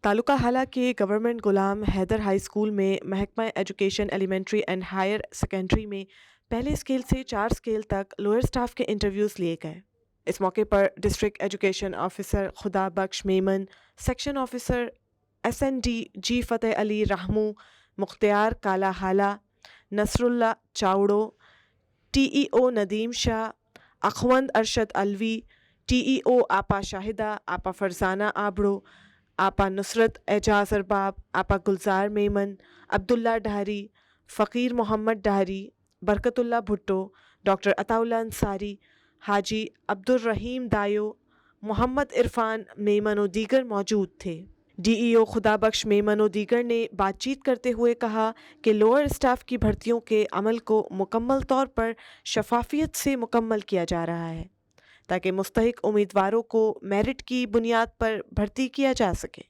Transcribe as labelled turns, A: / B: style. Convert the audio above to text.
A: تعلقہ حالہ کے government Ghulam Haider high school میں محکمہ education elementary and higher secondary میں پہلے اسکیل سے 4 اسکیل تک لوئر سٹاف کے انٹرویوز لیے گئے۔ اس موقع پر ڈسٹرکٹ ایجوکیشن آفیسر خدا بخش میمن، سیکشن آفیسر SND جی فتح علی رحمو، مختار کالا حالہ، نصر اللہ چاوڑو، TEO ندیم شاہ، اخوند ارشد الوی، TEO آپا شاہدہ، آپا فرزانہ آبڑو، آپا نصرت اعجاز ارباب، آپا گلزار میمن، عبداللہ ڈھاری، فقیر محمد ڈھاری، برکت اللہ بھٹو، ڈاکٹر عطا اللہ انصاری، حاجی عبدالرحیم دایو، محمد عرفان میمن و دیگر موجود تھے۔ DEO خدا بخش میمن و دیگر نے بات چیت کرتے ہوئے کہا کہ لوئر اسٹاف کی بھرتیوں کے عمل کو مکمل طور پر شفافیت سے مکمل کیا جا رہا ہے تاکہ مستحق امیدواروں کو میرٹ کی بنیاد پر بھرتی کیا جا سکے۔